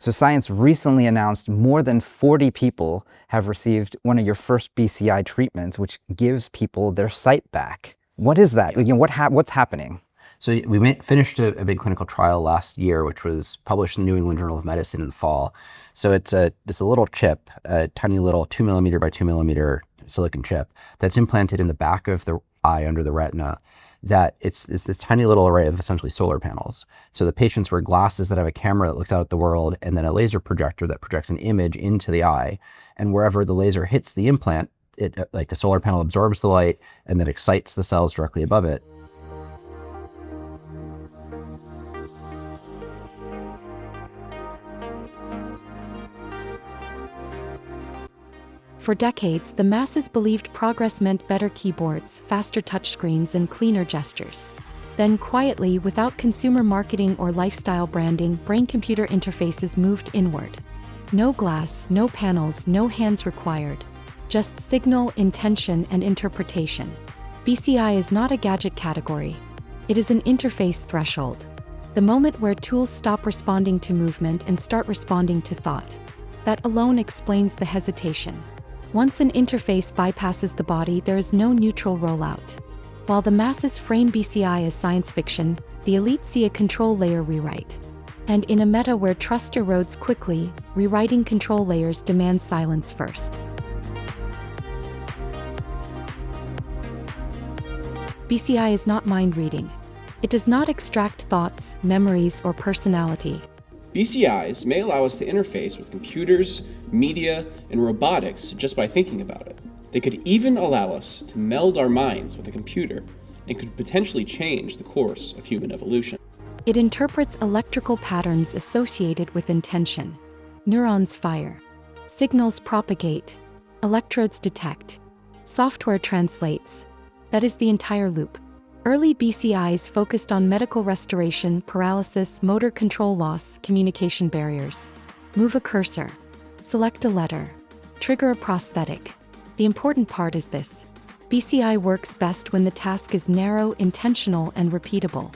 So science recently announced more than 40 people have received one of your first BCI treatments, which gives people their sight back. What is that? What's happening? So we finished a big clinical trial last year, which was published in the New England Journal of Medicine in the fall. So it's a little chip, a tiny little 2 millimeter by 2 millimeter silicon chip that's implanted in the back of the eye under the retina. That it's this tiny little array of essentially solar panels. So the patients wear glasses that have a camera that looks out at the world, and then a laser projector that projects an image into the eye. And wherever the laser hits the implant, like the solar panel absorbs the light and then excites the cells directly above it. For decades, the masses believed progress meant better keyboards, faster touchscreens, and cleaner gestures. Then quietly, without consumer marketing or lifestyle branding, brain-computer interfaces moved inward. No glass, no panels, no hands required. Just signal, intention, and interpretation. BCI is not a gadget category. It is an interface threshold. The moment where tools stop responding to movement and start responding to thought. That alone explains the hesitation. Once an interface bypasses the body, there is no neutral rollout. While the masses frame BCI as science fiction, the elite see a control layer rewrite. And in a meta where trust erodes quickly, rewriting control layers demands silence first. BCI is not mind reading. It does not extract thoughts, memories, or personality. BCIs may allow us to interface with computers, media, and robotics just by thinking about it. They could even allow us to meld our minds with a computer and could potentially change the course of human evolution. It interprets electrical patterns associated with intention. Neurons fire. Signals propagate. Electrodes detect. Software translates. That is the entire loop. Early BCIs focused on medical restoration, paralysis, motor control loss, communication barriers. Move a cursor. Select a letter. Trigger a prosthetic. The important part is this. BCI works best when the task is narrow, intentional, and repeatable.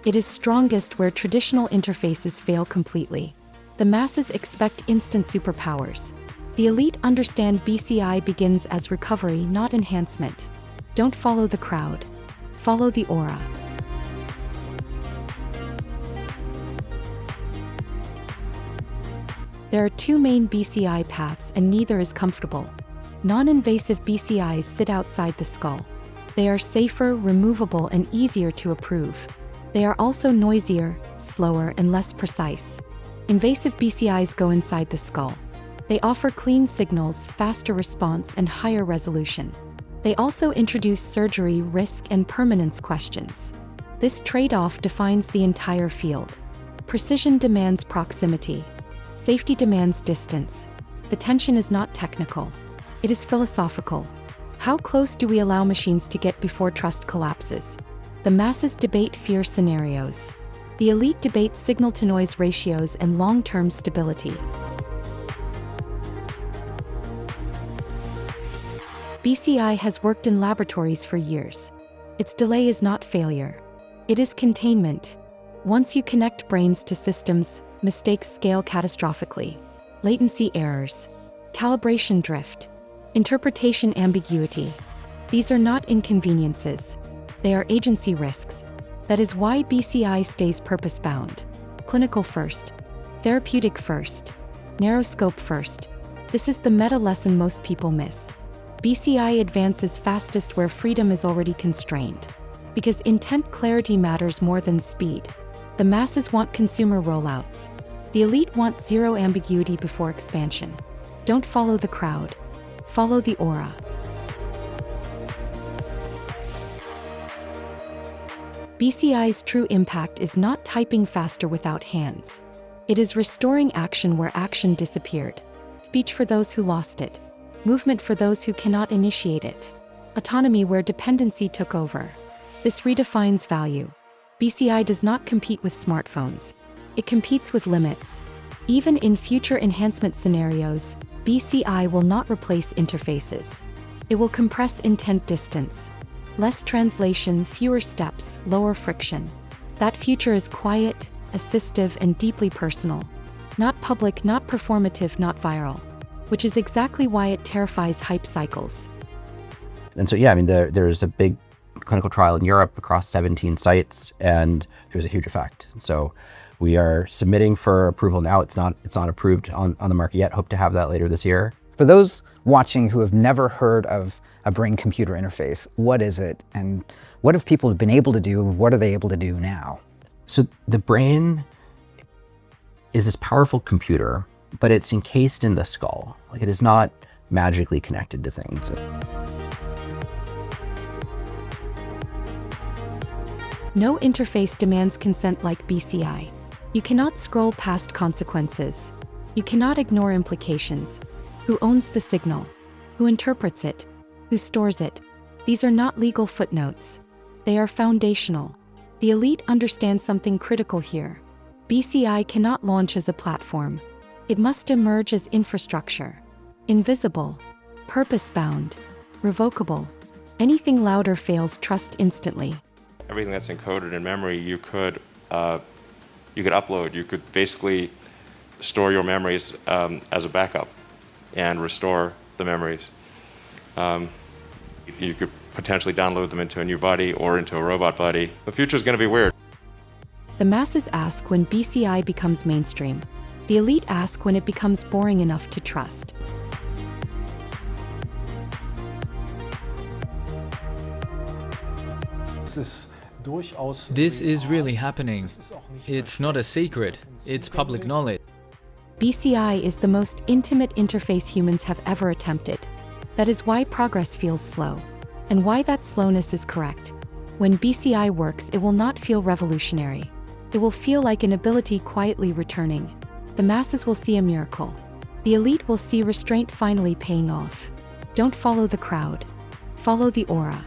It is strongest where traditional interfaces fail completely. The masses expect instant superpowers. The elite understand BCI begins as recovery, not enhancement. Don't follow the crowd. Follow the aura. There are two main BCI paths and neither is comfortable. Non-invasive BCIs sit outside the skull. They are safer, removable, and easier to approve. They are also noisier, slower, and less precise. Invasive BCIs go inside the skull. They offer clean signals, faster response, and higher resolution. They also introduce surgery, risk, and permanence questions. This trade-off defines the entire field. Precision demands proximity. Safety demands distance. The tension is not technical. It is philosophical. How close do we allow machines to get before trust collapses? The masses debate fear scenarios. The elite debate signal-to-noise ratios and long-term stability. BCI has worked in laboratories for years. Its delay is not failure. It is containment. Once you connect brains to systems, mistakes scale catastrophically. Latency errors. Calibration drift. Interpretation ambiguity. These are not inconveniences. They are agency risks. That is why BCI stays purpose-bound. Clinical first. Therapeutic first. Narrow scope first. This is the meta lesson most people miss. BCI advances fastest where freedom is already constrained. Because intent clarity matters more than speed. The masses want consumer rollouts. The elite want zero ambiguity before expansion. Don't follow the crowd. Follow the aura. BCI's true impact is not typing faster without hands. It is restoring action where action disappeared. Speech for those who lost it. Movement for those who cannot initiate it. Autonomy where dependency took over. This redefines value. BCI does not compete with smartphones. It competes with limits. Even in future enhancement scenarios, BCI will not replace interfaces. It will compress intent distance. Less translation, fewer steps, lower friction. That future is quiet, assistive, and deeply personal. Not public, not performative, not viral. Which is exactly why it terrifies hype cycles. And so, yeah, I mean, there's a big clinical trial in Europe across 17 sites, and it was a huge effect. So we are submitting for approval now. It's not approved on the market yet. Hope to have that later this year. For those watching who have never heard of a brain-computer interface, what is it? And what have people been able to do? What are they able to do now? So the brain is this powerful computer, but it's encased in the skull. Like, it is not magically connected to things. No interface demands consent like BCI. You cannot scroll past consequences. You cannot ignore implications. Who owns the signal? Who interprets it? Who stores it? These are not legal footnotes. They are foundational. The elite understand something critical here. BCI cannot launch as a platform. It must emerge as infrastructure. Invisible, purpose-bound, revocable. Anything louder fails trust instantly. Everything that's encoded in memory, you could upload. You could basically store your memories as a backup and restore the memories. You could potentially download them into a new body or into a robot body. The future is going to be weird. The masses ask when BCI becomes mainstream. The elite ask when it becomes boring enough to trust. This is really happening. It's not a secret, it's public knowledge. BCI is the most intimate interface humans have ever attempted. That is why progress feels slow, and why that slowness is correct. When BCI works, it will not feel revolutionary. It will feel like an ability quietly returning. The masses will see a miracle. The elite will see restraint finally paying off. Don't follow the crowd. Follow the aura.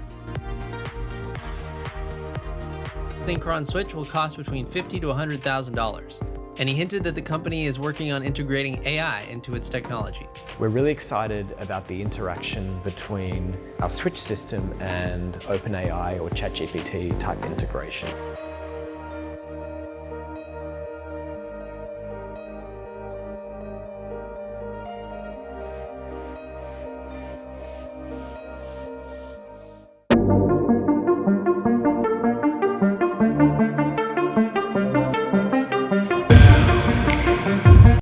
Synchron Switch will cost between $50,000 to $100,000. And he hinted that the company is working on integrating AI into its technology. We're really excited about the interaction between our Switch system and OpenAI or ChatGPT type integration.